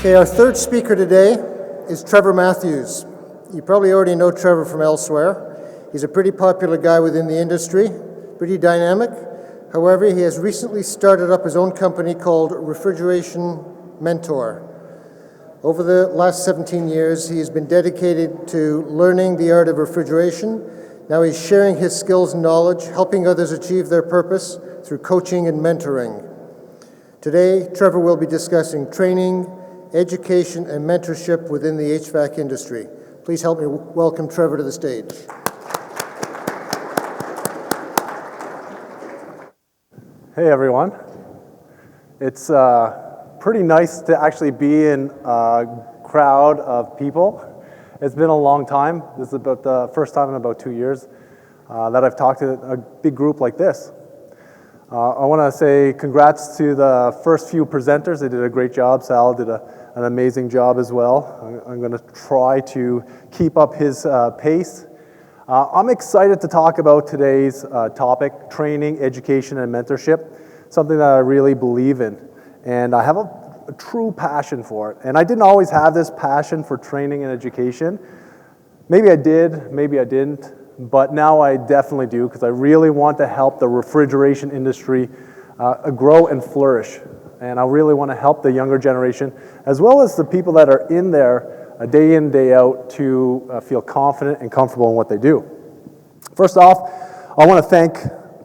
Okay, our third speaker today is Trevor Matthews. You probably already know Trevor from elsewhere. He's a pretty popular guy within the industry, pretty dynamic. However, he has recently started up his own company called Refrigeration Mentor. Over the last 17 years, he has been dedicated to learning the art of refrigeration. Now he's sharing his skills and knowledge, helping others achieve their purpose through coaching and mentoring. Today, Trevor will be discussing training, education, and mentorship within the HVAC industry. Please help me welcome Trevor to the stage. Hey everyone. It's pretty nice to actually be in a crowd of people. It's been a long time. This is about the first time in about 2 years that I've talked to a big group like this. I want to say congrats to the first few presenters. They did a great job. Sal did an amazing job as well. I'm going to try to keep up his pace. I'm excited to talk about today's topic, training, education, and mentorship, something that I really believe in. And I have a true passion for it. And I didn't always have this passion for training and education. Maybe I did, maybe I didn't. But now I definitely do, because I really want to help the refrigeration industry grow and flourish. And I really want to help the younger generation, as well as the people that are in there day in, day out, to feel confident and comfortable in what they do. First off, I want to thank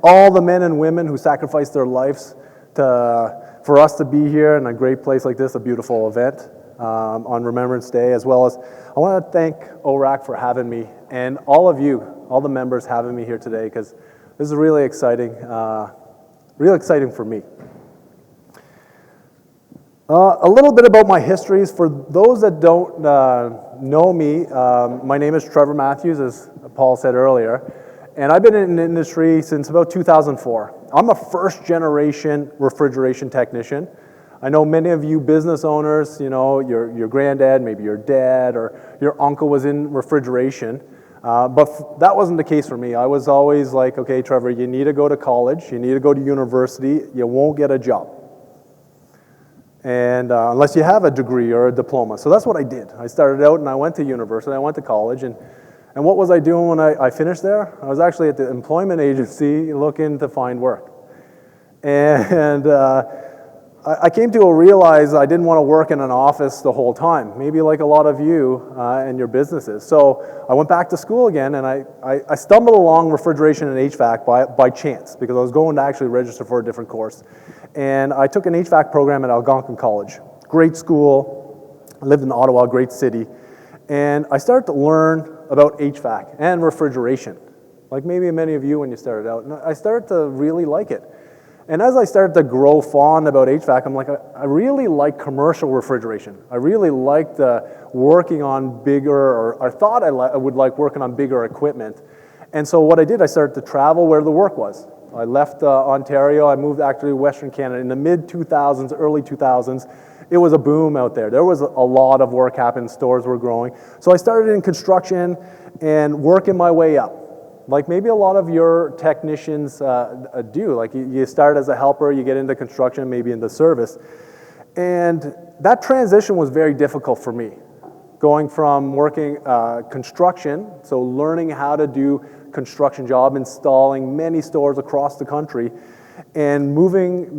all the men and women who sacrificed their lives for us to be here in a great place like this, a beautiful event on Remembrance Day, as well as I want to thank ORAC for having me, and all of you, all the members having me here today, because this is really exciting for me. A little bit about my histories. For those that don't know me, my name is Trevor Matthews, as Paul said earlier, and I've been in the industry since about 2004. I'm a first-generation refrigeration technician. I know many of you business owners, you know, your granddad, maybe your dad, or your uncle was in refrigeration. But that wasn't the case for me. I was always like, okay, Trevor, you need to go to college, you need to go to university, you won't get a job. And unless you have a degree or a diploma. So that's what I did. I started out and I went to university, I went to college, and what was I doing when I finished there? I was actually at the employment agency looking to find work. And I came to realize I didn't want to work in an office the whole time, maybe like a lot of you and your businesses. So I went back to school again, and I stumbled along refrigeration and HVAC by chance, because I was going to actually register for a different course. And I took an HVAC program at Algonquin College. Great school. I lived in Ottawa, great city. And I started to learn about HVAC and refrigeration, like maybe many of you when you started out. And I started to really like it. And as I started to grow fond about HVAC, I'm like, I really like commercial refrigeration. I really liked working on bigger, or I thought I would like working on bigger equipment. And so what I did, I started to travel where the work was. I left Ontario, I moved actually to Western Canada. In the mid-2000s, early 2000s, it was a boom out there. There was a lot of work happening, stores were growing. So I started in construction and working my way up. Like maybe a lot of your technicians do. Like you start as a helper, you get into construction, maybe into service. And that transition was very difficult for me. Going from working construction, so learning how to do construction job, installing many stores across the country, and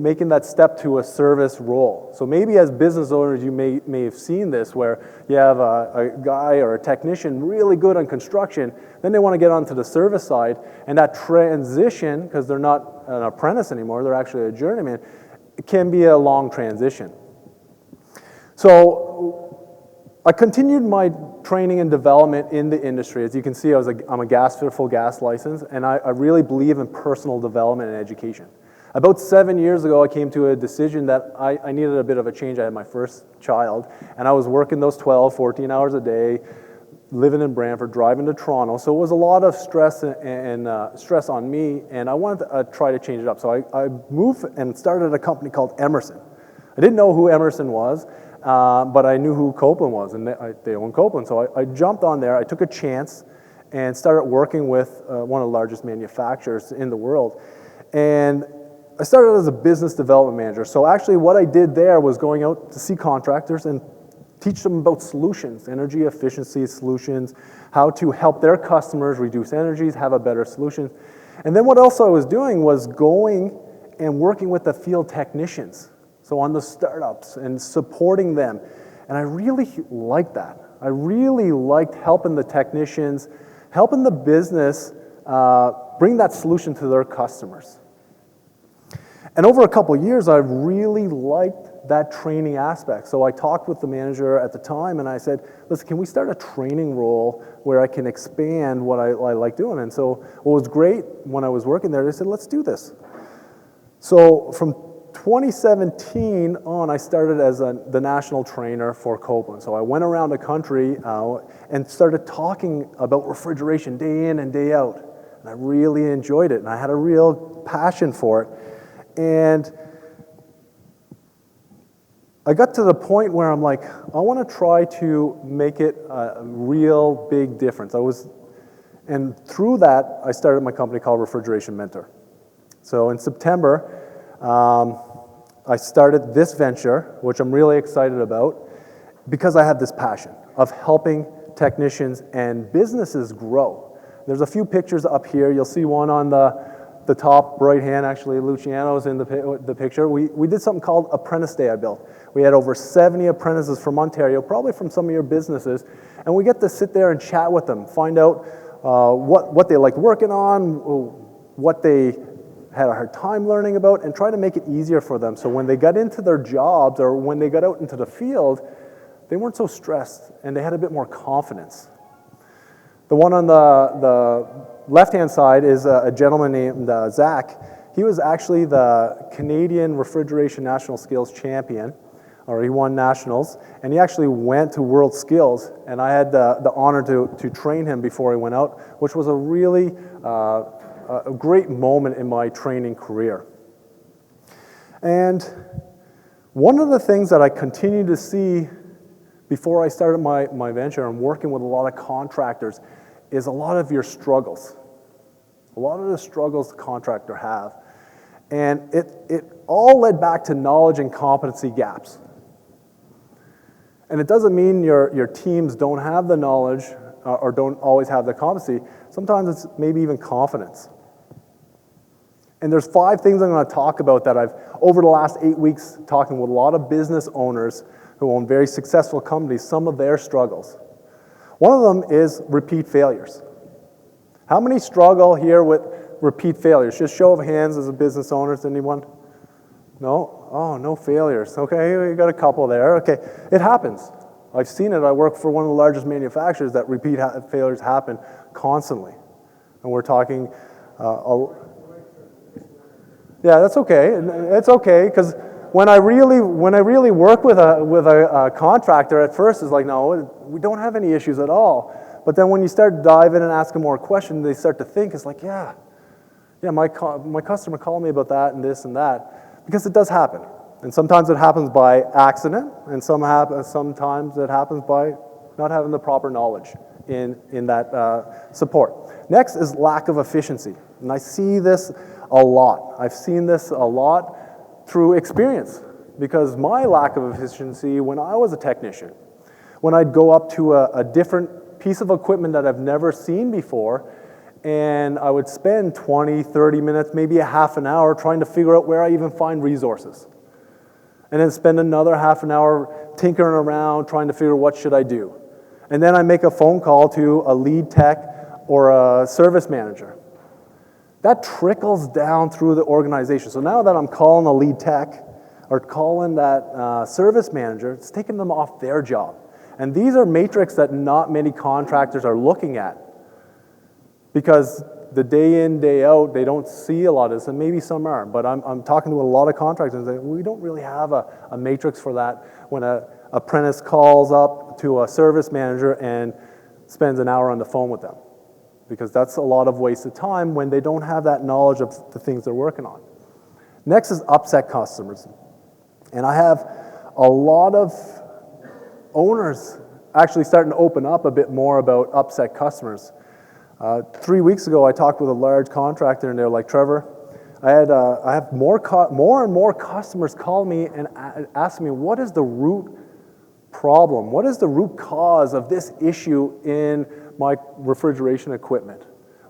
making that step to a service role. So maybe as business owners, you may have seen this, where you have a guy or a technician really good on construction, then they want to get onto the service side, and that transition, because they're not an apprentice anymore, they're actually a journeyman, it can be a long transition. So I continued my training and development in the industry. As you can see, I'm a full gas license, and I really believe in personal development and education. About 7 years ago, I came to a decision that I needed a bit of a change. I had my first child, and I was working those 12, 14 hours a day, living in Brantford, driving to Toronto. So it was a lot of stress and stress on me, and I wanted to try to change it up. So I moved and started a company called Emerson. I didn't know who Emerson was, but I knew who Copeland was, and they own Copeland. So I jumped on there, I took a chance, and started working with one of the largest manufacturers in the world. And I started as a business development manager. So actually what I did there was going out to see contractors and teach them about solutions, energy efficiency solutions, how to help their customers reduce energies, have a better solution. And then what else I was doing was going and working with the field technicians, so on the startups and supporting them. And I really liked that. I really liked helping the technicians, helping the business bring that solution to their customers. And over a couple of years, I really liked that training aspect. So I talked with the manager at the time and I said, listen, can we start a training role where I can expand what I like doing? And so what was great when I was working there, they said, let's do this. So from 2017 on, I started as the national trainer for Copeland. So I went around the country and started talking about refrigeration day in and day out. And I really enjoyed it, and I had a real passion for it. And I got to the point where I'm like, I want to try to make it a real big difference. And through that, I started my company called Refrigeration Mentor. So in September, I started this venture, which I'm really excited about, because I have this passion of helping technicians and businesses grow. There's a few pictures up here. You'll see one on the top right hand, actually, Luciano's in the picture. We did something called Apprentice Day I built. We had over 70 apprentices from Ontario, probably from some of your businesses, and we get to sit there and chat with them, find out what they liked working on, what they had a hard time learning about, and try to make it easier for them. So when they got into their jobs or when they got out into the field, they weren't so stressed and they had a bit more confidence. The one on the left-hand side is a gentleman named Zach. He was actually the Canadian Refrigeration National Skills Champion, or he won nationals, and he actually went to World Skills, and I had the honor to train him before he went out, which was a really a great moment in my training career. And one of the things that I continue to see before I started my venture and working with a lot of contractors is a lot of your struggles. A lot of the struggles the contractor have. And it all led back to knowledge and competency gaps. And it doesn't mean your teams don't have the knowledge or don't always have the competency. Sometimes it's maybe even confidence. And there's 5 things I'm going to talk about that I've, over the last 8 weeks, talking with a lot of business owners who own very successful companies, some of their struggles. One of them is repeat failures. How many struggle here with repeat failures? Just show of hands as a business owner. Anyone? No? Oh, no failures. Okay, we got a couple there. Okay, it happens. I've seen it. I work for one of the largest manufacturers that repeat failures happen constantly. And we're talking yeah, that's okay. It's okay, because when I really work with a contractor, at first it's like, no, we don't have any issues at all. But then when you start diving and asking more questions, they start to think, it's like, yeah, my customer called me about that and this and that, because it does happen. And sometimes it happens by accident, and sometimes it happens by not having the proper knowledge in that support. Next is lack of efficiency. And I see this a lot. I've seen this a lot through experience, because my lack of efficiency when I was a technician, when I'd go up to a different piece of equipment that I've never seen before, and I would spend 20, 30 minutes, maybe a half an hour trying to figure out where I even find resources. And then spend another half an hour tinkering around trying to figure out what should I do. And then I make a phone call to a lead tech or a service manager. That trickles down through the organization. So now that I'm calling a lead tech or calling that service manager, it's taking them off their job. And these are metrics that not many contractors are looking at, because the day in, day out, they don't see a lot of this, and maybe some are, but I'm talking to a lot of contractors, and we don't really have a matrix for that when an apprentice calls up to a service manager and spends an hour on the phone with them, because that's a lot of wasted time when they don't have that knowledge of the things they're working on. Next is upset customers. And I have a lot of owners actually starting to open up a bit more about upset customers. 3 weeks ago, I talked with a large contractor, and they're like, Trevor, I have more and more customers call me and ask me, what is the root problem? What is the root cause of this issue in my refrigeration equipment?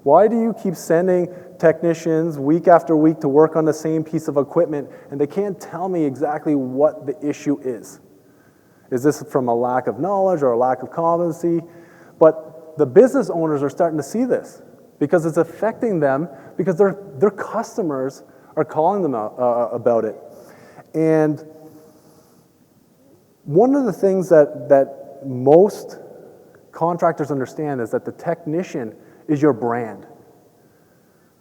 Why do you keep sending technicians week after week to work on the same piece of equipment and they can't tell me exactly what the issue is? Is this from a lack of knowledge or a lack of competency? But the business owners are starting to see this because it's affecting them because their customers are calling them about it. And one of the things that most contractors understand is that the technician is your brand.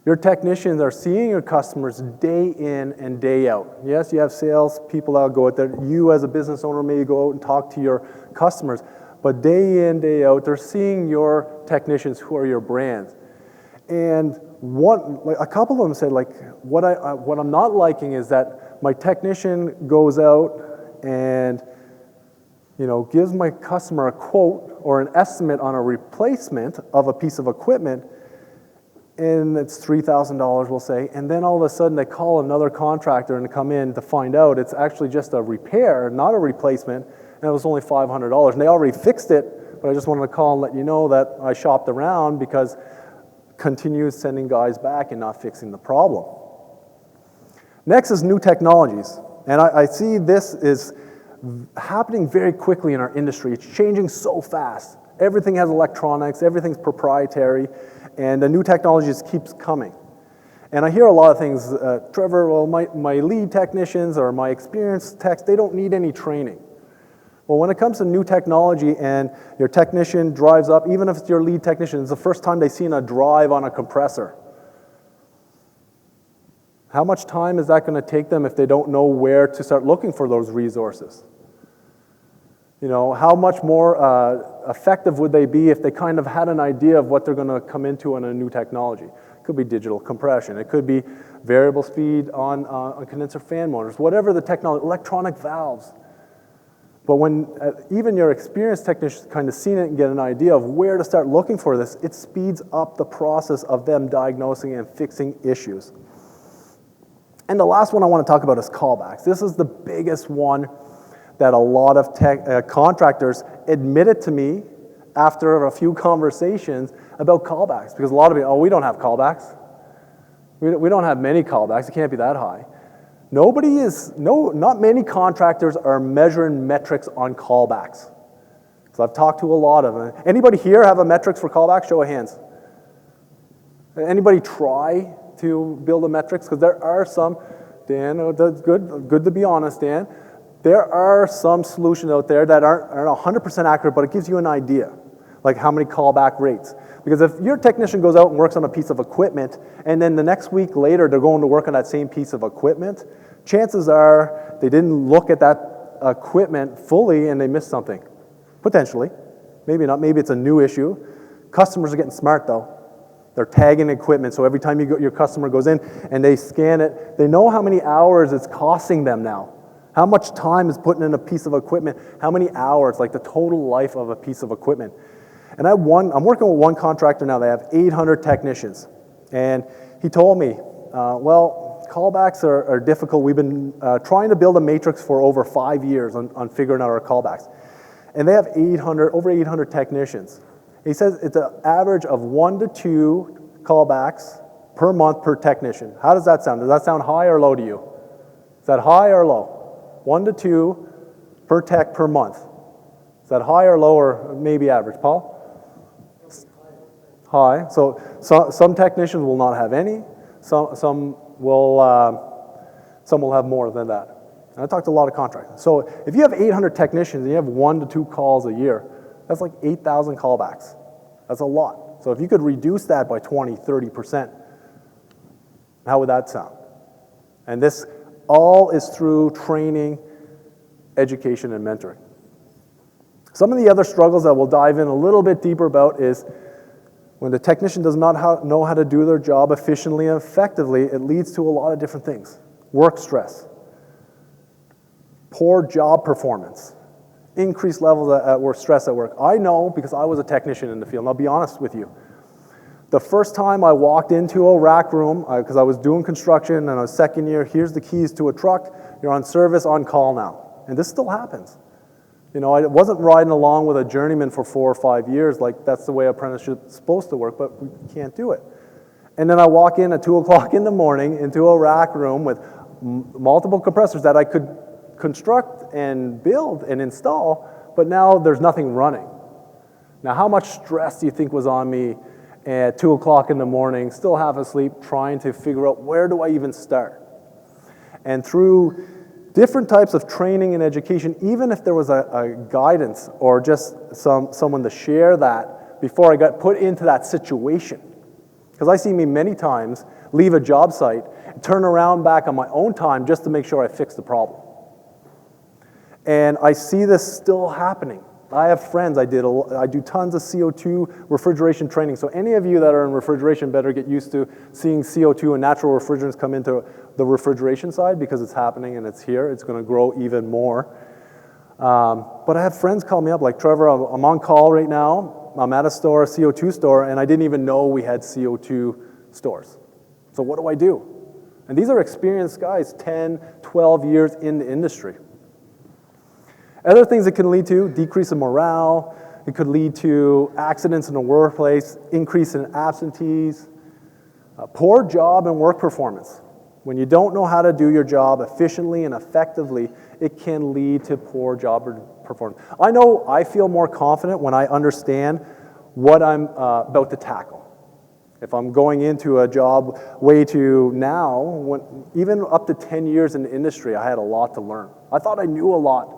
Your technicians are seeing your customers day in and day out. Yes, you have sales people that go out there. You as a business owner may go out and talk to your customers, but day in, day out, they're seeing your technicians who are your brands. And a couple of them said, like, what I'm not liking is that my technician goes out and gives my customer a quote or an estimate on a replacement of a piece of equipment, and it's $3,000, we'll say, and then all of a sudden they call another contractor and come in to find out it's actually just a repair, not a replacement, and it was only $500. And they already fixed it, but I just wanted to call and let you know that I shopped around because continues sending guys back and not fixing the problem. Next is new technologies, and I see this is happening very quickly in our industry. It's changing so fast. Everything has electronics, everything's proprietary, and the new technology just keeps coming. And I hear a lot of things, Trevor, well, my lead technicians or my experienced techs, they don't need any training. Well, when it comes to new technology and your technician drives up, even if it's your lead technician, it's the first time they've seen a drive on a compressor. How much time is that going to take them if they don't know where to start looking for those resources? How much more effective would they be if they kind of had an idea of what they're going to come into on a new technology? It could be digital compression. It could be variable speed on condenser fan motors, whatever the technology, electronic valves. But when even your experienced technicians kind of seen it and get an idea of where to start looking for this, it speeds up the process of them diagnosing and fixing issues. And the last one I want to talk about is callbacks. This is the biggest one that a lot of contractors admitted to me after a few conversations about callbacks. Because a lot of people, we don't have callbacks. We don't have many callbacks. It can't be that high. Not many contractors are measuring metrics on callbacks. So I've talked to a lot of them. Anybody here have a metrics for callbacks? Show of hands. Anybody try to build a metrics? Because there are some, Dan, that's good to be honest, Dan. There are some solutions out there that aren't 100% accurate, but it gives you an idea, like how many callback rates. Because if your technician goes out and works on a piece of equipment, and then the next week later they're going to work on that same piece of equipment, chances are they didn't look at that equipment fully and they missed something. Potentially. Maybe not. Maybe it's a new issue. Customers are getting smart though. They're tagging equipment, so every time your customer goes in and they scan it, they know how many hours it's costing them now. How much time is putting in a piece of equipment? How many hours, like the total life of a piece of equipment? And I'm working with one contractor now. They have 800 technicians. And he told me, callbacks are difficult. We've been trying to build a matrix for over 5 years on figuring out our callbacks. And they have over 800 technicians. He says it's an average of 1 to 2 callbacks per month per technician. How does that sound? Does that sound high or low to you? Is that high or low? 1 to 2 per tech per month. Is that high or low or maybe average? Paul? High. So some technicians will not have any. Some will have more than that. And I talked to a lot of contractors. So if you have 800 technicians and you have 1 to 2 calls a year, that's like 8,000 callbacks. That's a lot. So if you could reduce that by 20, 30%, how would that sound? And this all is through training, education, and mentoring. Some of the other struggles that we'll dive in a little bit deeper about is when the technician does not know how to do their job efficiently and effectively, it leads to a lot of different things. Work stress, poor job performance, increased levels of stress at work. I know because I was a technician in the field, and I'll be honest with you. The first time I walked into a rack room, because I was doing construction and I was second year, here's the keys to a truck, you're on service, on call now. And this still happens. You know, I wasn't riding along with a journeyman for 4 or 5 years like that's the way apprenticeship is supposed to work, but we can't do it. And then I walk in at 2 o'clock in the morning into a rack room with multiple compressors that I could construct and build and install, but now there's nothing running. Now, how much stress do you think was on me at 2 o'clock in the morning, still half asleep, trying to figure out where do I even start? And through different types of training and education, even if there was a guidance or just someone to share that before I got put into that situation. Because I see me many times leave a job site, turn around back on my own time just to make sure I fix the problem. And I see this still happening. I have friends, I do tons of CO2 refrigeration training, so any of you that are in refrigeration better get used to seeing CO2 and natural refrigerants come into the refrigeration side because it's happening and it's here, it's gonna grow even more. But I have friends call me up like, Trevor, I'm on call right now, I'm at a store, a CO2 store, and I didn't even know we had CO2 stores. So what do I do? And these are experienced guys, 10, 12 years in the industry. Other things it can lead to, decrease in morale, it could lead to accidents in the workplace, increase in absentees, poor job and work performance. When you don't know how to do your job efficiently and effectively, it can lead to poor job performance. I know I feel more confident when I understand what I'm about to tackle. If I'm going into a job way to now, even up to 10 years in the industry, I had a lot to learn. I thought I knew a lot.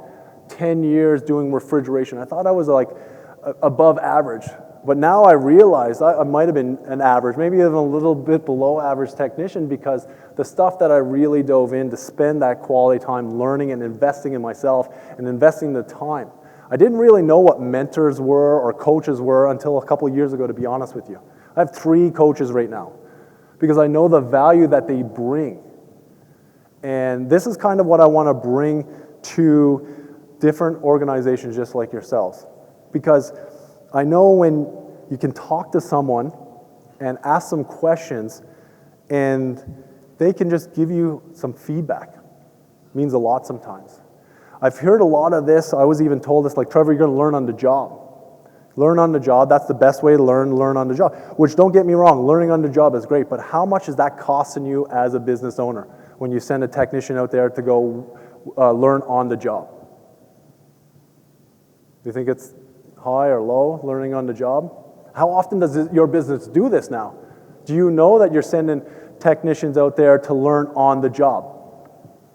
10 years doing refrigeration. I thought I was like above average, but now I realize I might have been an average, maybe even a little bit below average technician, because the stuff that I really dove in to spend that quality time learning and investing in myself and investing the time. I didn't really know what mentors were or coaches were until a couple of years ago, to be honest with you. I have 3 coaches right now because I know the value that they bring. And this is kind of what I want to bring to different organizations just like yourselves. Because I know when you can talk to someone and ask some questions and they can just give you some feedback. It means a lot sometimes. I've heard a lot of this. I was even told this, like, Trevor, you're gonna learn on the job. Learn on the job, that's the best way to learn on the job. Which, don't get me wrong, learning on the job is great, but how much is that costing you as a business owner when you send a technician out there to go learn on the job? Do you think it's high or low, learning on the job? How often does your business do this now? Do you know that you're sending technicians out there to learn on the job?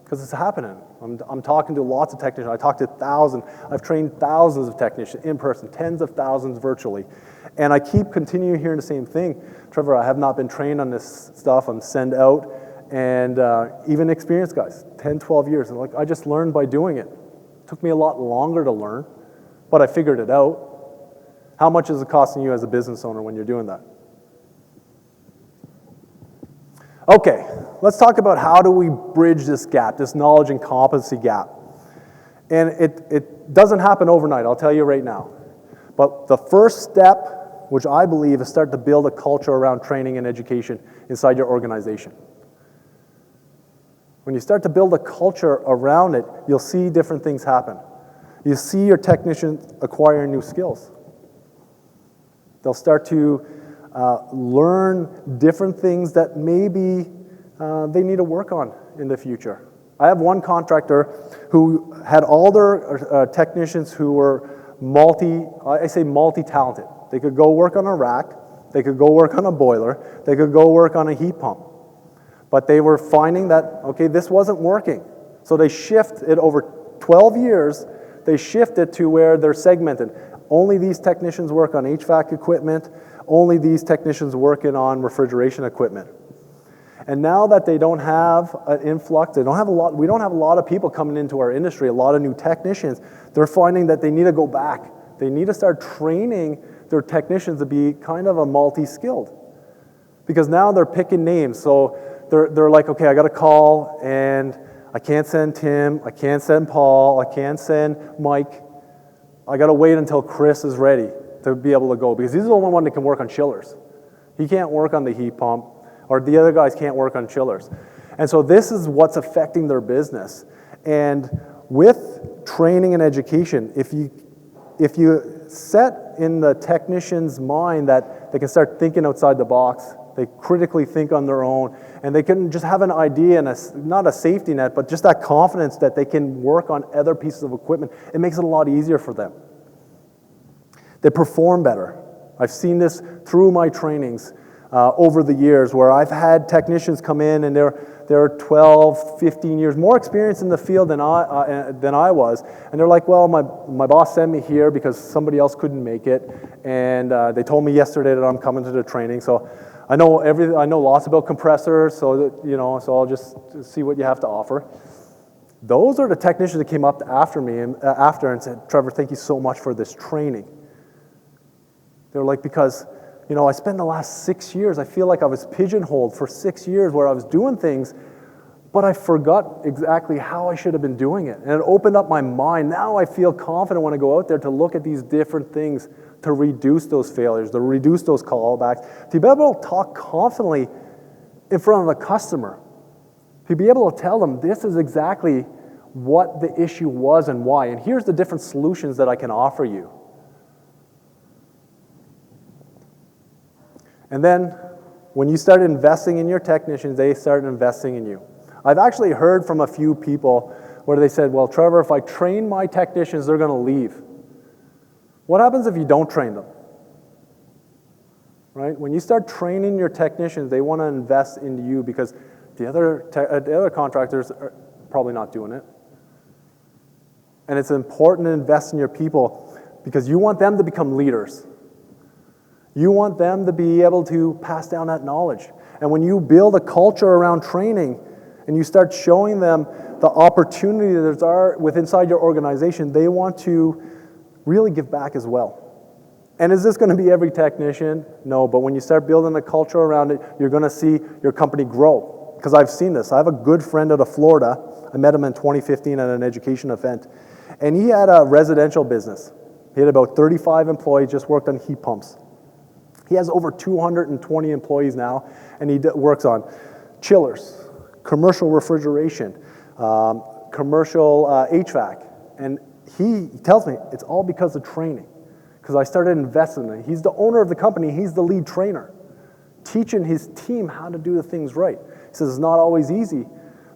Because it's happening. I'm talking to lots of technicians. I talk to thousands. I've trained thousands of technicians in person, tens of thousands virtually. And I keep continuing hearing the same thing. Trevor, I have not been trained on this stuff. I'm sent out. And even experienced guys, 10, 12 years. And like, I just learned by doing it. It took me a lot longer to learn. But I figured it out. How much is it costing you as a business owner when you're doing that? Okay, let's talk about how do we bridge this gap, this knowledge and competency gap. And it doesn't happen overnight, I'll tell you right now. But the first step, which I believe, is start to build a culture around training and education inside your organization. When you start to build a culture around it, you'll see different things happen. You see your technicians acquiring new skills. They'll start to learn different things that maybe they need to work on in the future. I have one contractor who had all their technicians who were multi-talented. They could go work on a rack, they could go work on a boiler, they could go work on a heat pump. But they were finding that, okay, this wasn't working. So they shifted over 12 years. They shifted to where they're segmented. Only these technicians work on HVAC equipment. Only these technicians working on refrigeration equipment. And now that they don't have an influx, we don't have a lot of people coming into our industry, a lot of new technicians, they're finding that they need to go back. They need to start training their technicians to be kind of a multi-skilled. Because now they're picking names. So they're like, okay, I got a call and I can't send Tim, I can't send Paul, I can't send Mike. I got to wait until Chris is ready to be able to go, because he's the only one that can work on chillers. He can't work on the heat pump, or the other guys can't work on chillers. And so this is what's affecting their business. And With training and education, if you set in the technician's mind that they can start thinking outside the box, they critically think on their own, and they can just have an idea and not a safety net, but just that confidence that they can work on other pieces of equipment, it makes it a lot easier for them. They perform better. I've seen this through my trainings over the years where I've had technicians come in and they're 12, 15 years more experienced in the field than I was, and they're like, well, my boss sent me here because somebody else couldn't make it, and they told me yesterday that I'm coming to the training, so I know lots about compressors, so I'll just see what you have to offer. Those are the technicians that came up after me and said, Trevor, thank you so much for this training. They were like, because I spent the last 6 years, I feel like I was pigeonholed for 6 years where I was doing things, but I forgot exactly how I should have been doing it. And it opened up my mind. Now I feel confident when I go out there to look at these different things to reduce those failures, to reduce those callbacks, to be able to talk confidently in front of the customer, to be able to tell them this is exactly what the issue was and why, and here's the different solutions that I can offer you. And then when you start investing in your technicians, they start investing in you. I've actually heard from a few people where they said, well, Trevor, if I train my technicians, they're going to leave. What happens if you don't train them? Right? When you start training your technicians, they want to invest into you because the other contractors are probably not doing it. And it's important to invest in your people because you want them to become leaders. You want them to be able to pass down that knowledge. And when you build a culture around training and you start showing them the opportunity that are inside your organization, they want to really give back as well. And is this going to be every technician? No, but when you start building a culture around it, you're going to see your company grow. Because I've seen this. I have a good friend out of Florida. I met him in 2015 at an education event. And he had a residential business. He had about 35 employees, just worked on heat pumps. He has over 220 employees now, and he works on chillers, commercial refrigeration, commercial HVAC. And he tells me it's all because of training, because I started investing in it. He's the owner of the company. He's the lead trainer, teaching his team how to do the things right. He says it's not always easy,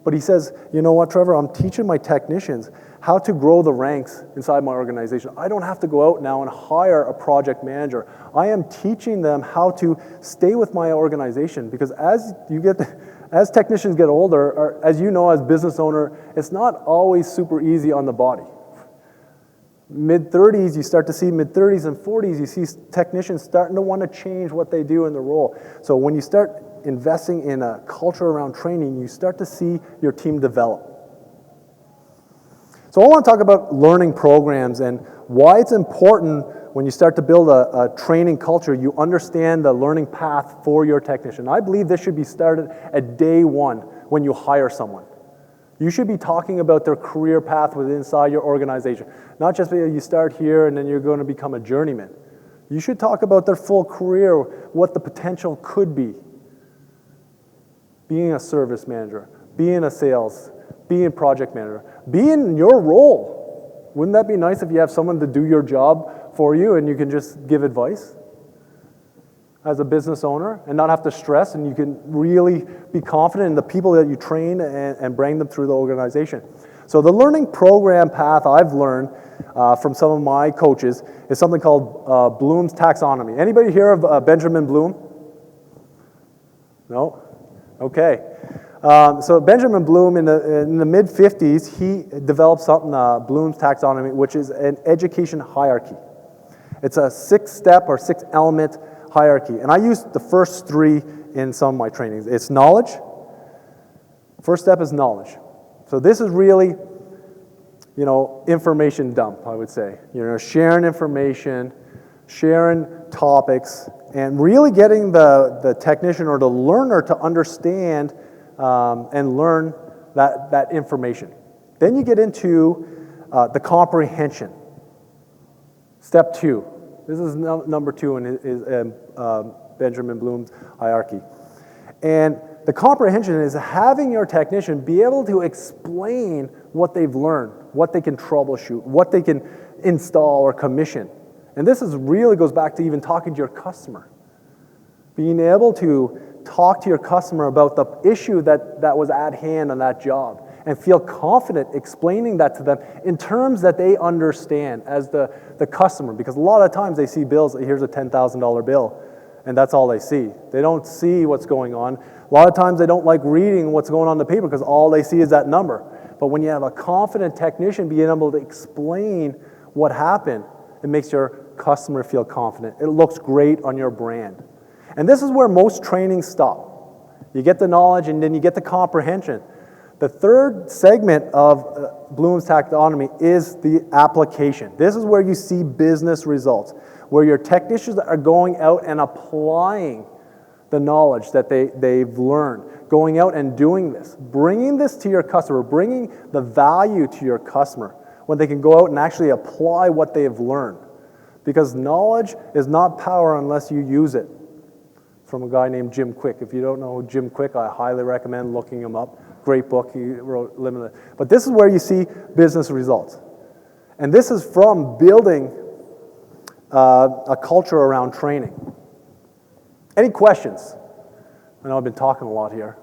but he says, you know what, Trevor, I'm teaching my technicians how to grow the ranks inside my organization. I don't have to go out now and hire a project manager. I am teaching them how to stay with my organization because as technicians get older, or as you know, as business owner, it's not always super easy on the body. Mid-30s, you start to see mid-30s and 40s, you see technicians starting to want to change what they do in the role. So when you start investing in a culture around training, you start to see your team develop. So I want to talk about learning programs and why it's important when you start to build a training culture, you understand the learning path for your technician. I believe this should be started at day one when you hire someone. You should be talking about their career path within inside your organization. Not just you start here and then you're going to become a journeyman. You should talk about their full career, what the potential could be. Being a service manager, being a sales, being a project manager, be in your role. Wouldn't that be nice if you have someone to do your job for you and you can just give advice as a business owner and not have to stress, and you can really be confident in the people that you train and bring them through the organization. So the learning program path I've learned from some of my coaches is something called Bloom's taxonomy. Anybody hear of Benjamin Bloom? No? Okay. So Benjamin Bloom in the mid-50s, he developed something, Bloom's taxonomy, which is an education hierarchy. It's a 6-step or 6-element hierarchy. And I used the first 3 in some of my trainings. It's knowledge. First step is knowledge. So this is really, information dump, I would say. Sharing information, sharing topics, and really getting the technician or the learner to understand and learn that information. Then you get into the comprehension. Step 2. This is number 2 in Benjamin Bloom's hierarchy. And the comprehension is having your technician be able to explain what they've learned, what they can troubleshoot, what they can install or commission. And this really goes back to even talking to your customer. Being able to talk to your customer about the issue that was at hand on that job and feel confident explaining that to them in terms that they understand as the customer. Because a lot of times they see bills, here's a $10,000 bill, and that's all they see. They don't see what's going on. A lot of times they don't like reading what's going on in the paper because all they see is that number. But when you have a confident technician being able to explain what happened, it makes your customer feel confident. It looks great on your brand. And this is where most trainings stop. You get the knowledge and then you get the comprehension. The third segment of Bloom's taxonomy is the application. This is where you see business results, where your technicians are going out and applying the knowledge that they've learned, going out and doing this, bringing this to your customer, bringing the value to your customer when they can go out and actually apply what they've learned. Because knowledge is not power unless you use it. From a guy named Jim Quick. If you don't know Jim Quick, I highly recommend looking him up. Great book, he wrote Limited. But this is where you see business results. And this is from building a culture around training. Any questions? I know I've been talking a lot here.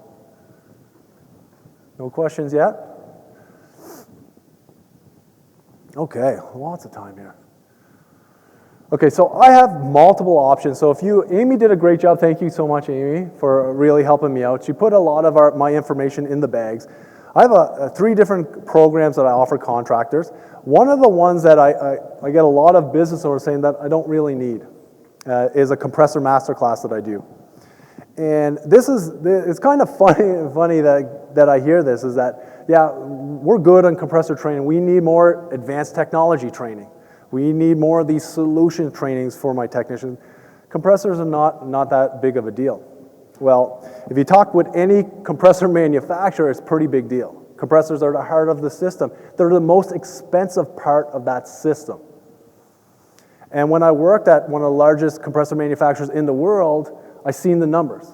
No questions yet? Okay, lots of time here. Okay, so I have multiple options. So Amy did a great job. Thank you so much, Amy, for really helping me out. She put a lot of my information in the bags. I have 3 different programs that I offer contractors. One of the ones that I get a lot of business owners saying that I don't really need is a compressor masterclass that I do. And it's kind of funny that I hear this is that, yeah, we're good on compressor training. We need more advanced technology training. We need more of these solution trainings for my technicians. Compressors are not that big of a deal. Well, if you talk with any compressor manufacturer, it's a pretty big deal. Compressors are the heart of the system. They're the most expensive part of that system. And when I worked at one of the largest compressor manufacturers in the world, I seen the numbers.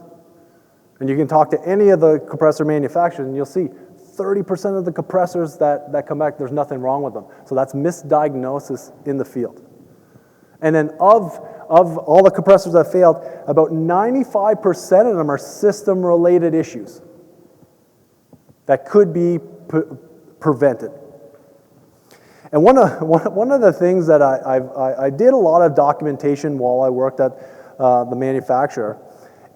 And you can talk to any of the compressor manufacturers and you'll see 30% of the compressors that come back, there's nothing wrong with them. So that's misdiagnosis in the field. And then of all the compressors that failed, about 95% of them are system-related issues that could be prevented. And one of the things that I did a lot of documentation while I worked at the manufacturer,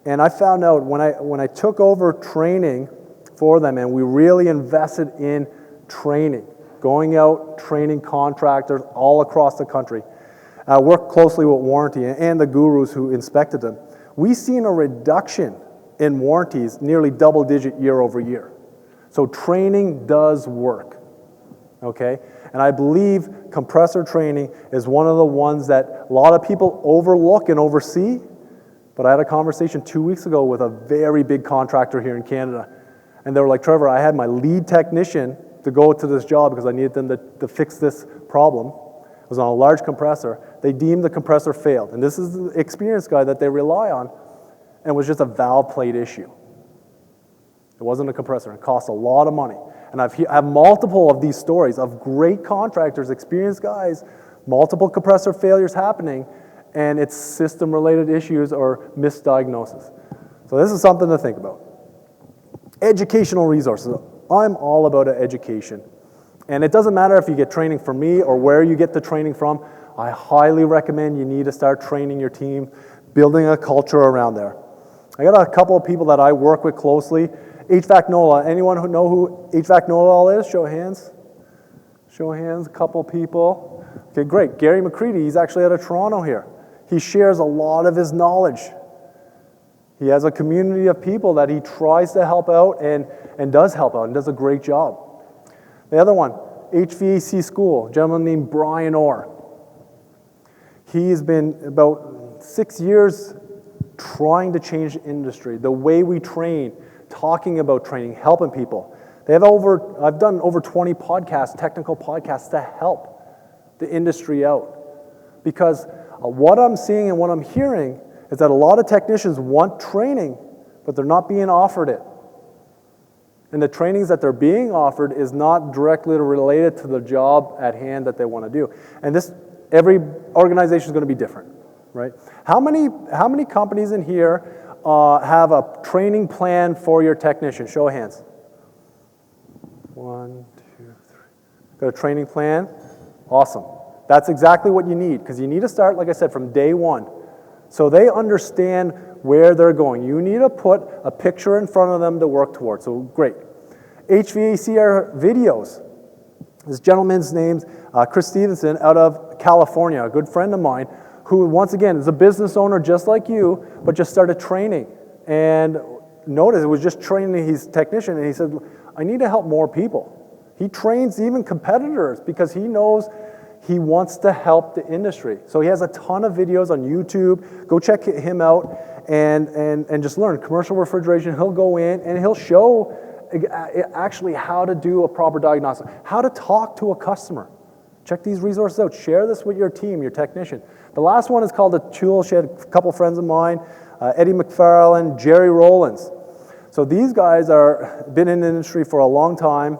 and I found out when I took over training for them, and we really invested in training, going out, training contractors all across the country. Worked closely with warranty and the gurus who inspected them. We've seen a reduction in warranties, nearly double-digit year over year. So training does work, okay? And I believe compressor training is one of the ones that a lot of people overlook and oversee, but I had a conversation 2 weeks ago with a very big contractor here in Canada. And they were like, Trevor, I had my lead technician to go to this job because I needed them to fix this problem. It was on a large compressor. They deemed the compressor failed. And this is the experienced guy that they rely on, and it was just a valve plate issue. It wasn't a compressor. It cost a lot of money. And I have multiple of these stories of great contractors, experienced guys, multiple compressor failures happening, and it's system-related issues or misdiagnosis. So this is something to think about. Educational resources. I'm all about education. And it doesn't matter if you get training from me or where you get the training from. I highly recommend you need to start training your team, building a culture around there. I got a couple of people that I work with closely. HVAC know-all. Anyone who know who HVAC know-all is? Show of hands. Show of hands, a couple people. Okay, great. Gary McCready, he's actually out of Toronto here. He shares a lot of his knowledge. He has a community of people that he tries to help out and does help out and does a great job. The other one, HVAC school, a gentleman named Brian Orr. He's been about 6 years trying to change the industry, the way we train, talking about training, helping people. I've done over 20 podcasts, technical podcasts to help the industry out. Because what I'm seeing and what I'm hearing is that a lot of technicians want training, but they're not being offered it. And the trainings that they're being offered is not directly related to the job at hand that they want to do. And every organization is going to be different, right? How many companies in here have a training plan for your technician? Show of hands. 1, 2, 3. Got a training plan? Awesome. That's exactly what you need, because you need to start, like I said, from day one. So they understand where they're going. You need to put a picture in front of them to work towards. So great. HVAC videos. This gentleman's name's Chris Stevenson out of California, a good friend of mine, who once again is a business owner just like you, but just started training. And notice it was just training his technician, and he said, I need to help more people. He trains even competitors because he knows he wants to help the industry. So he has a ton of videos on YouTube. Go check him out and just learn. Commercial refrigeration, he'll go in and he'll show actually how to do a proper diagnostic, how to talk to a customer. Check these resources out. Share this with your team, your technician. The last one is called the Tool Shed. A couple friends of mine, Eddie McFarland, Jerry Rollins. So these guys are been in the industry for a long time,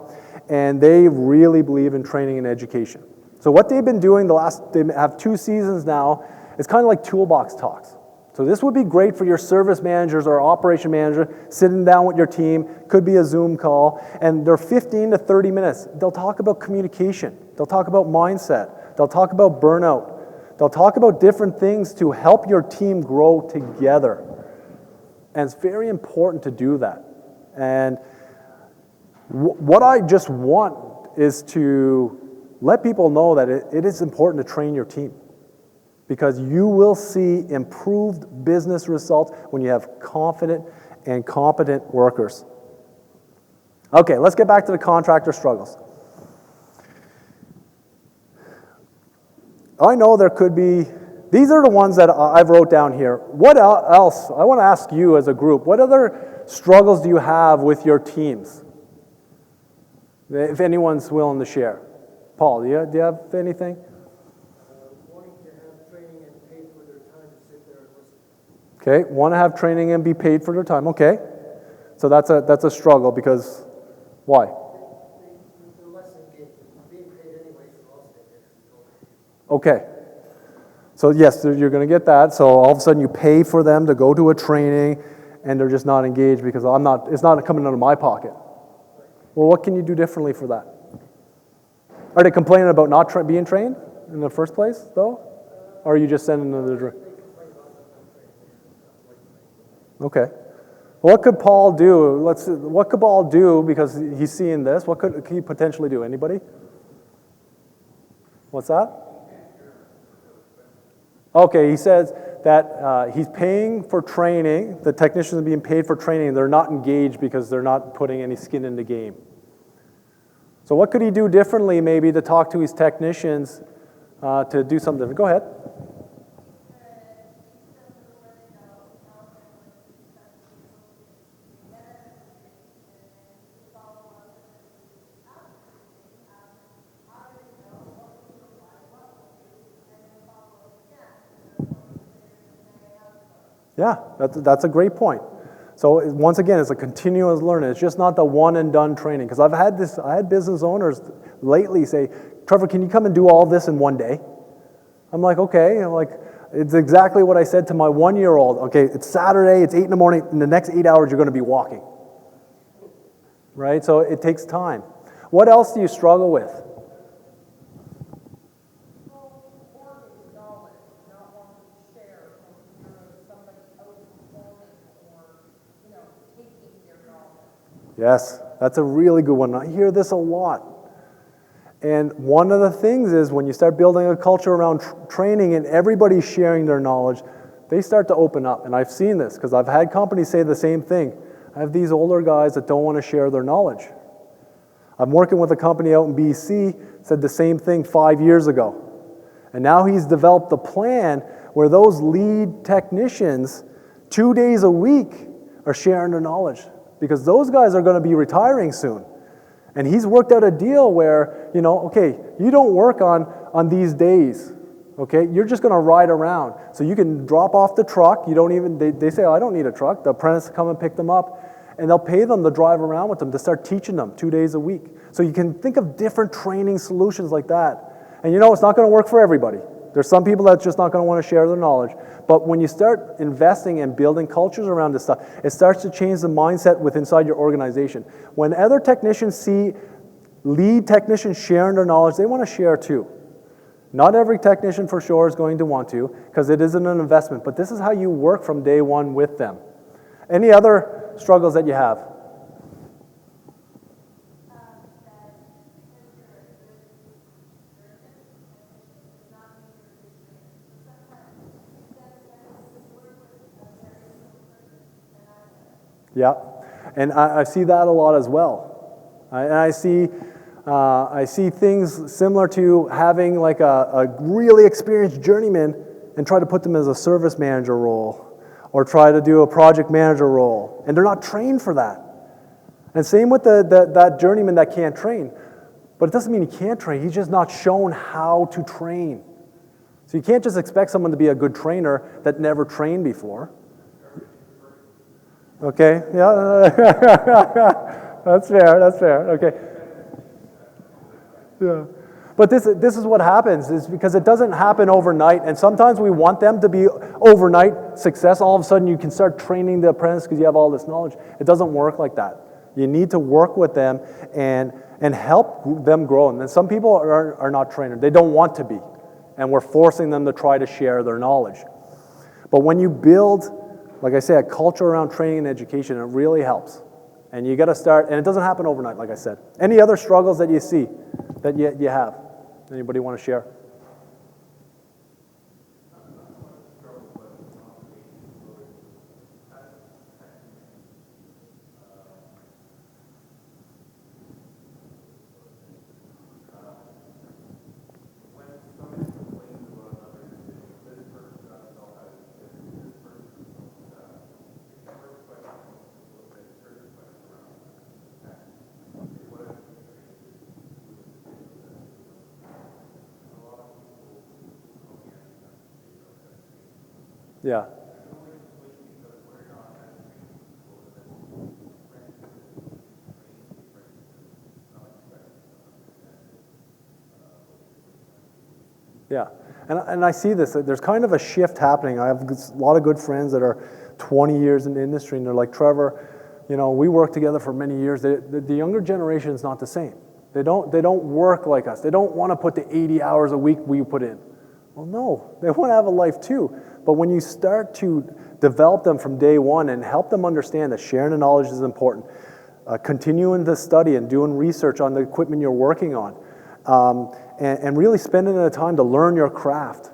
and they really believe in training and education. So what they've been doing they have 2 seasons now, it's kind of like toolbox talks. So this would be great for your service managers or operation manager sitting down with your team, could be a Zoom call, and they're 15 to 30 minutes. They'll talk about communication, they'll talk about mindset, they'll talk about burnout, they'll talk about different things to help your team grow together. And it's very important to do that. And what I just want is to let people know that it is important to train your team, because you will see improved business results when you have confident and competent workers. Okay, let's get back to the contractor struggles. I know there could be, these are the ones that I've wrote down here. What else? I want to ask you as a group, what other struggles do you have with your teams? If anyone's willing to share. Paul, do you have anything? Wanting to have training and paid for their time to sit there and listen. Okay, want to have training and be paid for their time. Okay, so that's a struggle because why? They're less engaged. Being paid anyway, so I'll stay there. Okay, so yes, you're going to get that. So all of a sudden you pay for them to go to a training, and they're just not engaged because it's not coming out of my pocket. Well, what can you do differently for that? Are they complaining about not being trained in the first place, though? Or are you just sending them to the... Okay. What could Paul do? What could Paul do, because he's seeing this? What could he potentially do? Anybody? What's that? Okay, he says that he's paying for training. The technicians are being paid for training. They're not engaged because they're not putting any skin in the game. So what could he do differently, maybe, to talk to his technicians to do something different? Go ahead. Yeah, that's a great point. So once again, it's a continuous learning. It's just not the one and done training. Because I had business owners lately say, Trevor, can you come and do all this in one day? I'm like, okay. I'm like, it's exactly what I said to my 1-year-old. Okay, it's Saturday, it's 8 in the morning. In the next 8 hours, you're going to be walking. Right? So it takes time. What else do you struggle with? Yes, that's a really good one. I hear this a lot. And one of the things is when you start building a culture around training and everybody's sharing their knowledge, they start to open up. And I've seen this because I've had companies say the same thing. I have these older guys that don't want to share their knowledge. I'm working with a company out in BC, said the same thing 5 years ago. And now he's developed a plan where those lead technicians 2 days a week are sharing their knowledge, because those guys are going to be retiring soon. And he's worked out a deal where, okay, you don't work on these days. Okay, you're just going to ride around. So you can drop off the truck. You don't even, they say, oh, I don't need a truck. The apprentice will come and pick them up, and they'll pay them to drive around with them to start teaching them 2 days a week. So you can think of different training solutions like that. And it's not going to work for everybody. There's some people that's just not going to want to share their knowledge. But when you start investing and building cultures around this stuff, it starts to change the mindset inside your organization. When other technicians see lead technicians sharing their knowledge, they want to share too. Not every technician for sure is going to want to, because it isn't an investment, but this is how you work from day one with them. Any other struggles that you have? Yeah, and I see that a lot as well. And I see things similar to having like a really experienced journeyman and try to put them as a service manager role or try to do a project manager role, and they're not trained for that. And same with that journeyman that can't train. But it doesn't mean he can't train, he's just not shown how to train. So you can't just expect someone to be a good trainer that never trained before. Okay, yeah, that's fair, okay. Yeah. But this is what happens, is because it doesn't happen overnight, and sometimes we want them to be overnight success. All of a sudden you can start training the apprentice because you have all this knowledge. It doesn't work like that. You need to work with them and help them grow. And then some people are not trained. They don't want to be, and we're forcing them to try to share their knowledge. But when you build, like I say, a culture around training and education, it really helps. And you got to start, and it doesn't happen overnight, like I said. Any other struggles that you see that you have? Anybody want to share? Yeah. Yeah, and I see this. There's kind of a shift happening. I have a lot of good friends that are 20 years in the industry, and they're like, Trevor, we worked together for many years. The younger generation is not the same. They don't work like us. They don't want to put the 80 hours a week we put in. Well, no, they want to have a life too. But when you start to develop them from day one and help them understand that sharing the knowledge is important, continuing to study and doing research on the equipment you're working on, and really spending the time to learn your craft.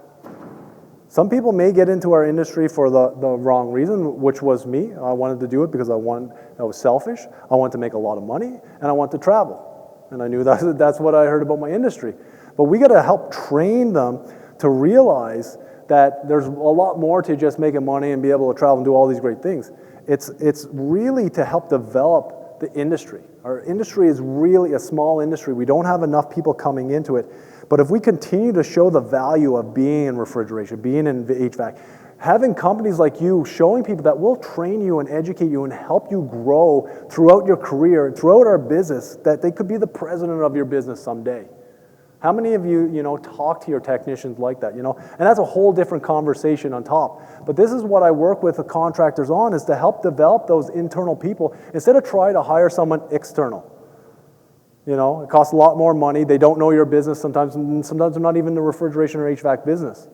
Some people may get into our industry for the wrong reason, which was me. I wanted to do it because I was selfish. I wanted to make a lot of money, and I wanted to travel. And I knew that's what I heard about my industry. But we got to help train them to realize that there's a lot more to just making money and be able to travel and do all these great things. It's really to help develop the industry. Our industry is really a small industry. We don't have enough people coming into it. But if we continue to show the value of being in refrigeration, being in HVAC, having companies like you showing people that will train you and educate you and help you grow throughout your career, throughout our business, that they could be the president of your business someday. How many of you, talk to your technicians like that, And that's a whole different conversation on top. But this is what I work with the contractors on, is to help develop those internal people instead of trying to hire someone external. It costs a lot more money. They don't know your business sometimes. Sometimes they're not even in the refrigeration or HVAC business.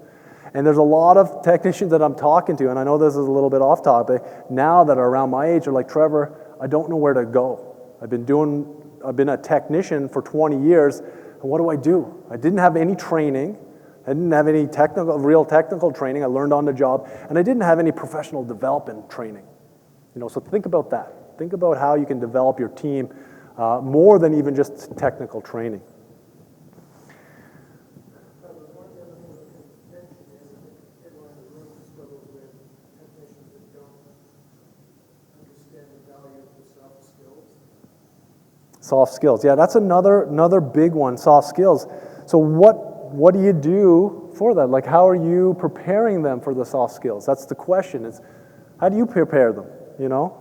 And there's a lot of technicians that I'm talking to, and I know this is a little bit off topic, now that are around my age, are like, Trevor, I don't know where to go. I've been a technician for 20 years. What do I do? I didn't have any training. I didn't have any real technical training. I learned on the job. And I didn't have any professional development training. So think about that. Think about how you can develop your team more than even just technical training. Soft skills. Yeah, that's another big one, soft skills. So what what do you do for that? Like, how are you preparing them for the soft skills? That's the question. It's how do you prepare them, you know?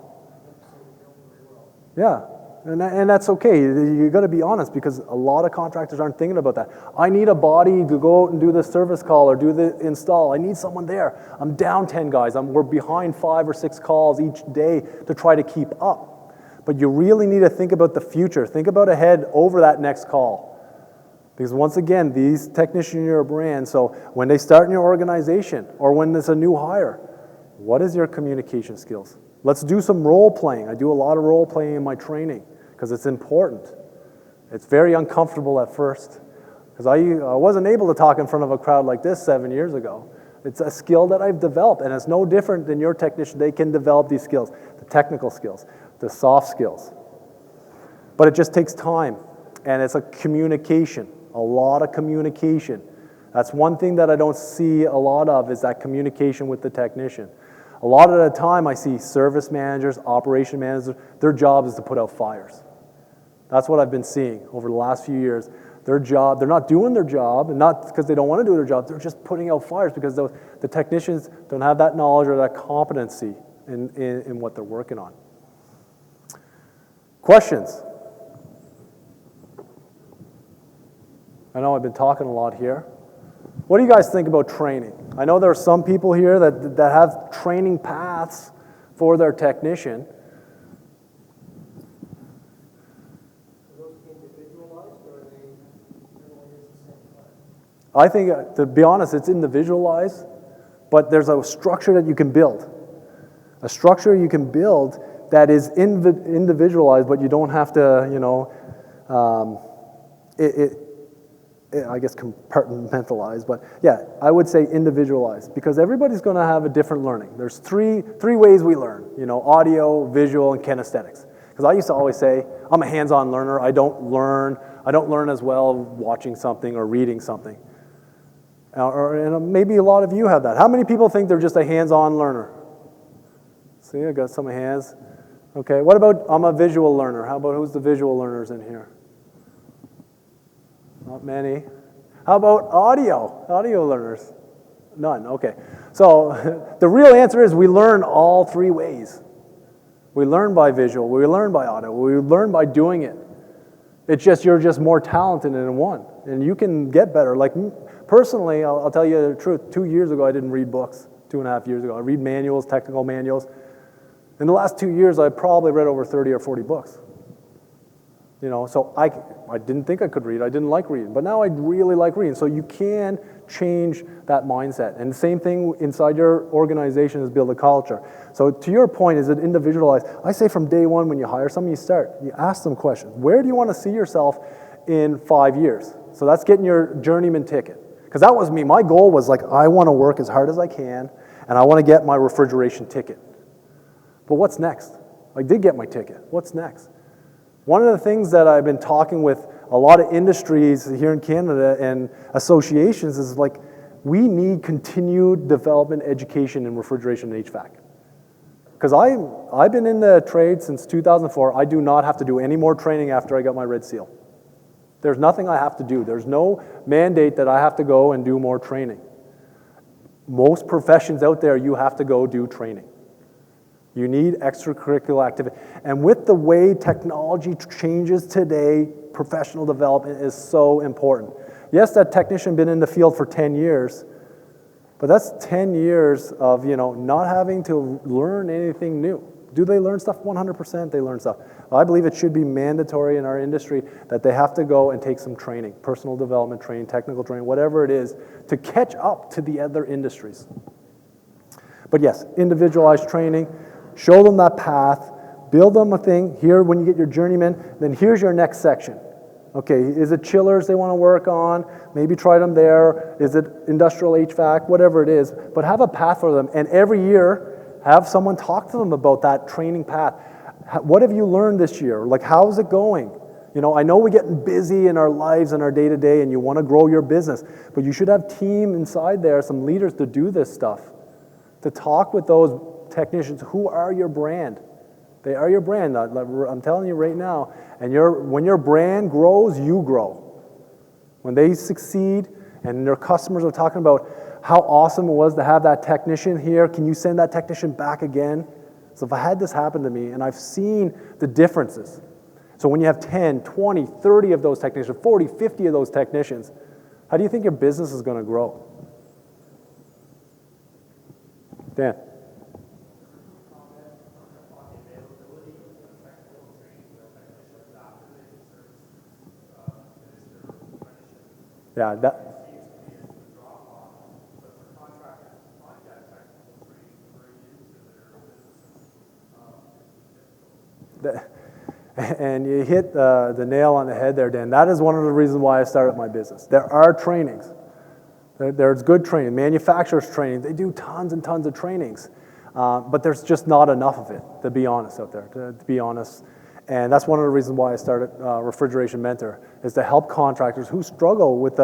Yeah, and that's okay. You got to be honest, because a lot of contractors aren't thinking about that. I need a body to go out and do the service call or do the install. I need someone there. I'm down 10 guys. We're behind 5 or 6 calls each day to try to keep up. But you really need to think about the future. Think about ahead over that next call. Because once again, these technicians are your brand. So when they start in your organization or when there's a new hire, what is your communication skills? Let's do some role playing. I do a lot of role playing in my training because it's important. It's very uncomfortable at first because I wasn't able to talk in front of a crowd like this 7 years ago. It's a skill that I've developed, and it's no different than your technician. They can develop these skills, the technical skills, the soft skills. But it just takes time, and it's a communication, a lot of communication. That's one thing that I don't see a lot of, is that communication with the technician. A lot of the time I see service managers, operation managers, their job is to put out fires. That's what I've been seeing over the last few years. Their job, they're not doing their job, and not because they don't want to do their job, they're just putting out fires because the technicians don't have that knowledge or that competency in what they're working on. Questions? I know I've been talking a lot here. What do you guys think about training? I know there are some people here that have training paths for their technician. Are those individualized, or are they everyone gets the same class? I think, to be honest, it's individualized, but there's a structure that you can build. A structure you can build that is individualized, but you don't have to, you know, I guess compartmentalized, but yeah, I would say individualized, because everybody's going to have a different learning. There's three ways we learn, you know, audio, visual, and kinesthetics. Because I used to always say, I'm a hands-on learner. I don't learn as well watching something or reading something. And maybe a lot of you have that. How many people think they're just a hands-on learner? See, I got some hands. Okay, what about, I'm a visual learner. How about, who's the visual learners in here? Not many. How about audio? Audio learners? None, okay. So the real answer is we learn all 3 ways. We learn by visual, we learn by audio, we learn by doing it. It's just, you're just more talented in one, and you can get better. Like personally, I'll tell you the truth, 2 years ago I didn't read books, 2.5 years ago. I read manuals, technical manuals. In the last 2 years, I've probably read over 30 or 40 books. You know, so I didn't think I could read. I didn't like reading, but now I really like reading. So you can change that mindset. And the same thing inside your organization is build a culture. So to your point, is it individualized? I say from day one when you hire someone, you ask them questions. Where do you want to see yourself in 5 years? So that's getting your journeyman ticket. Because that was me. My goal was like, I want to work as hard as I can, and I want to get my refrigeration ticket. But what's next? I did get my ticket. What's next? One of the things that I've been talking with a lot of industries here in Canada and associations is like, we need continued development education in refrigeration and HVAC. Because I've been in the trade since 2004. I do not have to do any more training after I got my red seal. There's nothing I have to do. There's no mandate that I have to go and do more training. Most professions out there, you have to go do training. You need extracurricular activity. And with the way technology changes today, professional development is so important. Yes, that technician been in the field for 10 years, but that's 10 years of, you know, not having to learn anything new. Do they learn stuff? 100% they learn stuff. I believe it should be mandatory in our industry that they have to go and take some training, personal development training, technical training, whatever it is, to catch up to the other industries. But yes, individualized training. Show them that path, build them a thing. Here, when you get your journeyman, then here's your next section. Okay, is it chillers they want to work on? Maybe try them there. Is it industrial HVAC? Whatever it is. But have a path for them. And every year, have someone talk to them about that training path. What have you learned this year? Like, how's it going? You know, I know we're getting busy in our lives and our day-to-day, and you want to grow your business. But you should have team inside there, some leaders to do this stuff. To talk with those technicians who are your brand. They are your brand. I'm telling you right now. And when your brand grows, you grow. When they succeed And their customers are talking about how awesome it was to have that technician here. Can you send that technician back again? So if I had this happen to me, and I've seen the differences. So when you have 10, 20, 30 of those technicians, 40, 50 of those technicians, how do you think your business is going to grow? Dan? Yeah, and you hit the nail on the head there, Dan. That is one of the reasons why I started my business. There are trainings. There's good training. Manufacturers training. They do tons and tons of trainings. But there's just not enough of it, to be honest, out there, to be honest. And that's one of the reasons why I started Refrigeration Mentor, is to help contractors who struggle with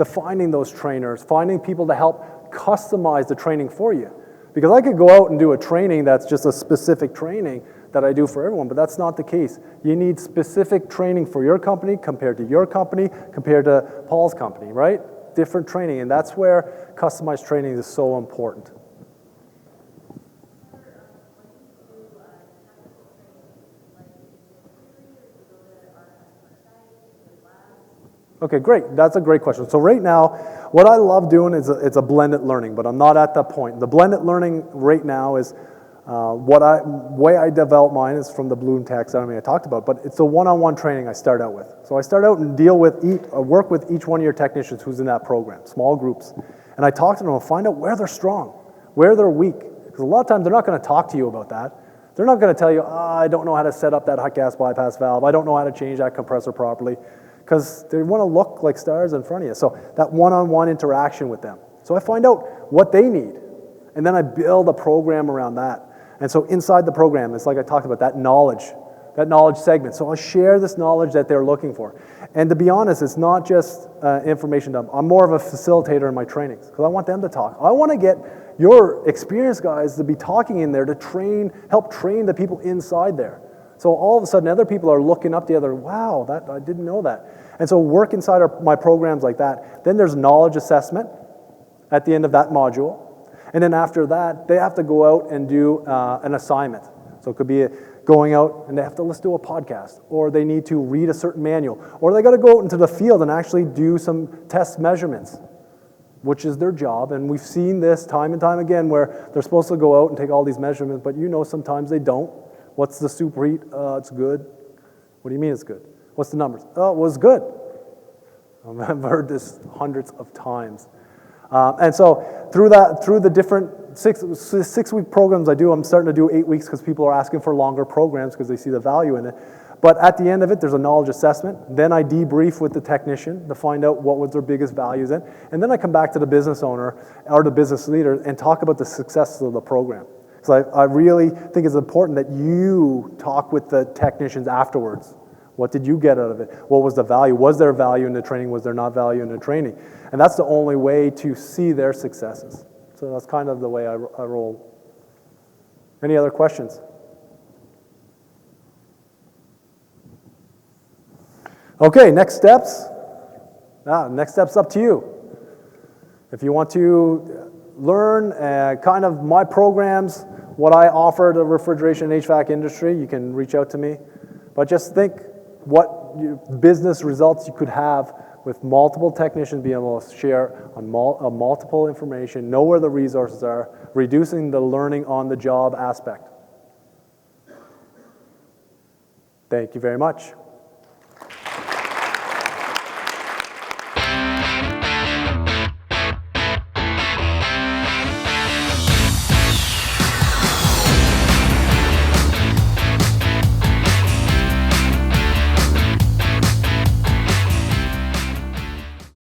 finding those trainers, finding people to help customize the training for you. Because I could go out and do a training that's just a specific training that I do for everyone, but that's not the case. You need specific training for your company compared to your company, compared to Paul's company, right? Different training, and that's where customized training is so important. Okay, great. That's a great question. So right now, what I love doing is it's a blended learning, but I'm not at that point. The blended learning right now is way I develop mine is from the Bloom taxonomy I talked about, but it's a one-on-one training I start out with. So I start out and work with each one of your technicians who's in that program, small groups, and I talk to them and find out where they're strong, where they're weak, because a lot of times they're not going to talk to you about that. They're not going to tell you, I don't know how to set up that hot gas bypass valve, I don't know how to change that compressor properly, because they want to look like stars in front of you. So that one-on-one interaction with them. So I find out what they need, and then I build a program around that. And so inside the program, it's like I talked about, that knowledge segment. So I'll share this knowledge that they're looking for. And to be honest, it's not just information dump. I'm more of a facilitator in my trainings, because I want them to talk. I want to get your experienced guys to be talking in there to help train the people inside there. So all of a sudden, other people are looking up the other, wow, I didn't know that. And so work inside my programs like that. Then there's knowledge assessment at the end of that module. And then after that, they have to go out and do an assignment. So it could be going out and they have to listen to a podcast, or they need to read a certain manual, or they got to go out into the field and actually do some test measurements, which is their job. And we've seen this time and time again where they're supposed to go out and take all these measurements, but sometimes they don't. What's the superheat? It's good. What do you mean it's good? What's the numbers? Oh, it was good. I've heard this hundreds of times. And so through the different six-week programs I do, I'm starting to do 8 weeks because people are asking for longer programs because they see the value in it. But at the end of it, there's a knowledge assessment. Then I debrief with the technician to find out what was their biggest values in. And then I come back to the business owner or the business leader and talk about the success of the program. So I really think it's important that you talk with the technicians afterwards. What did you get out of it? What was the value? Was there value in the training? Was there not value in the training? And that's the only way to see their successes. So that's kind of the way I roll. Any other questions? Okay, next steps. Next steps up to you. If you want to learn kind of my programs, what I offer to the refrigeration and HVAC industry, you can reach out to me. But just think what business results you could have with multiple technicians being able to share on multiple information, know where the resources are, reducing the learning on the job aspect. Thank you very much.